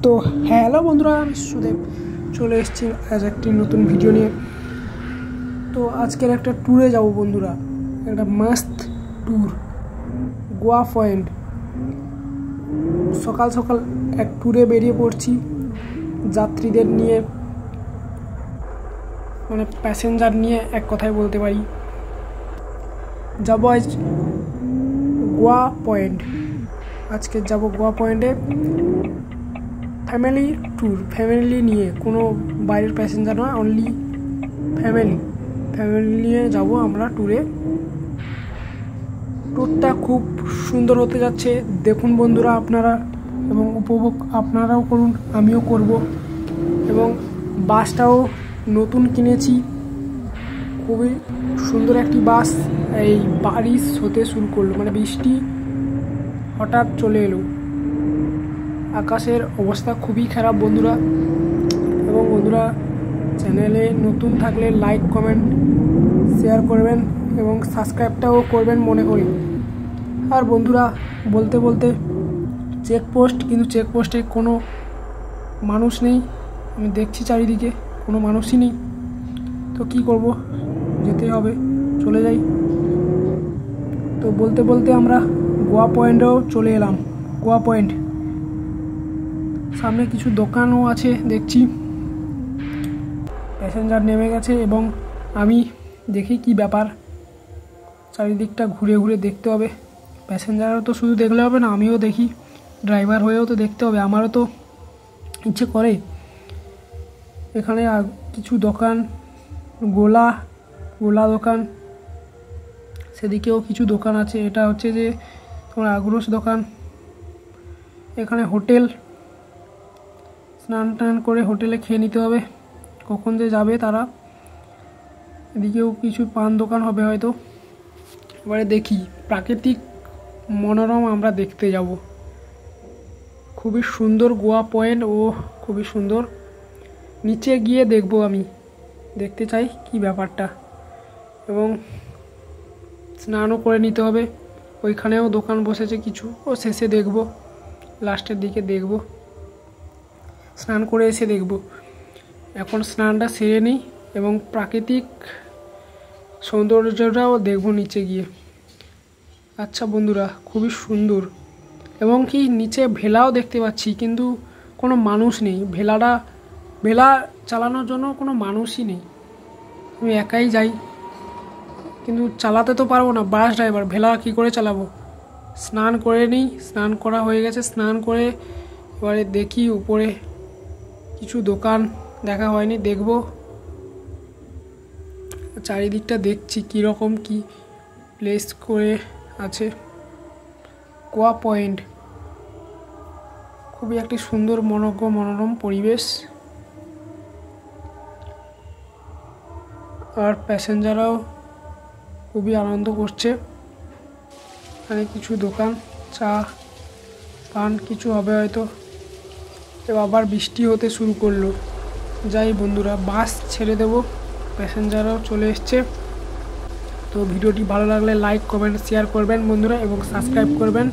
তো হ্যালো বন্ধুরা, আমি সুদেব চলে এসেছি আজ একটি নতুন ভিডিও নিয়ে। তো আজকের একটা ট্যুরে যাব বন্ধুরা, একটা মাস্ত ট্যুর গোয়া পয়েন্ট। সকাল সকাল এক ট্যুরে বেরিয়ে পড়ছি যাত্রীদের নিয়ে, মানে প্যাসেঞ্জার নিয়ে এক কথায় বলতে পারি। যাব আজ গোয়া পয়েন্ট। আজকে যাব গোয়া পয়েন্টে ফ্যামিলি ট্যুর, ফ্যামিলি নিয়ে, কোনো বাইরের প্যাসেঞ্জার নয়, অনলি ফ্যামিলি নিয়ে যাব আমরা ট্যুরে। ট্যুরটা খুব সুন্দর হতে যাচ্ছে, দেখুন বন্ধুরা আপনারা, এবং উপভোগ আপনারাও করুন, আমিও করব। এবং বাসটাও নতুন কিনেছি, খুবই সুন্দর একটি বাস। এই বারিশ হতে শুরু করলো, মানে বৃষ্টি হঠাৎ চলে এলো, আকাশের অবস্থা খুবই খারাপ বন্ধুরা। এবং বন্ধুরা, চ্যানেলে নতুন থাকলে লাইক কমেন্ট শেয়ার করবেন এবং সাবস্ক্রাইবটাও করবেন মনে করি। আর বন্ধুরা, বলতে বলতে চেকপোস্ট, কিন্তু চেকপোস্টে কোনো মানুষ নেই। আমি দেখছি চারিদিকে কোনো মানুষই নেই, তো কি করব, যেতেই হবে, চলে যাই। তো বলতে বলতে আমরা গোয়া পয়েন্টেও চলে এলাম। গোয়া পয়েন্ট সামনে কিছু দোকানও আছে দেখছি। প্যাসেঞ্জার নেমে গেছে এবং আমি দেখি কি ব্যাপার, চারিদিকটা ঘুরে ঘুরে দেখতে হবে। প্যাসেঞ্জারও তো শুধু দেখলে হবে না, আমিও দেখি, ড্রাইভার হয়েও তো দেখতে হবে, আমারও তো ইচ্ছে করে। এখানে কিছু দোকান, গোলা দোকান, সেদিকেও কিছু দোকান আছে। এটা হচ্ছে যে তোমার আগ্রস দোকান। এখানে হোটেল, স্নান টান করে হোটেলে খেয়ে নিতে হবে, কখন যে যাবে তারা। এদিকেও কিছু পান দোকান হবে হয়তো। এবারে দেখি, প্রাকৃতিক মনোরম আমরা দেখতে যাব। খুবই সুন্দর গোয়া পয়েন্ট, ও খুবই সুন্দর। নিচে গিয়ে দেখব, আমি দেখতে চাই কি ব্যাপারটা। এবং স্নানও করে নিতে হবে। ওইখানেও দোকান বসেছে কিছু, ও শেষে দেখব, লাস্টের দিকে দেখব, স্নান করে এসে দেখব। এখন স্নানটা সেরে নিই এবং প্রাকৃতিক সৌন্দর্যটাও দেখব নিচে গিয়ে। আচ্ছা বন্ধুরা, খুবই সুন্দর। এবং কি নিচে ভেলাও দেখতে পাচ্ছি, কিন্তু কোনো মানুষ নেই। ভেলা চালানোর জন্য কোনো মানুষই নেই, আমি একাই যাই, কিন্তু চালাতে তো পারবো না, বাস ড্রাইভার, ভেলা কী করে চালাবো। স্নান করে নিই, স্নান করা হয়ে গেছে। স্নান করে এবারে দেখি উপরে কিছু দোকান দেখা হয়নি, দেখব। চারিদিকটা দেখছি কীরকম কি প্লেস করে আছে। গোয়া পয়েন্ট খুবই একটি সুন্দর মনোরম পরিবেশ। আর প্যাসেঞ্জাররাও খুবই আনন্দ করছে। এখানে কিছু দোকান, চা পান কিছু হবে হয়তো। এবার আবার বৃষ্টি হতে শুরু করলো। যাই বন্ধুরা, বাস ছেড়ে দেব, প্যাসেঞ্জাররাও চলে এসছে। তো ভিডিওটি ভালো লাগলে লাইক কমেন্ট শেয়ার করবেন বন্ধুরা, এবং সাবস্ক্রাইব করবেন।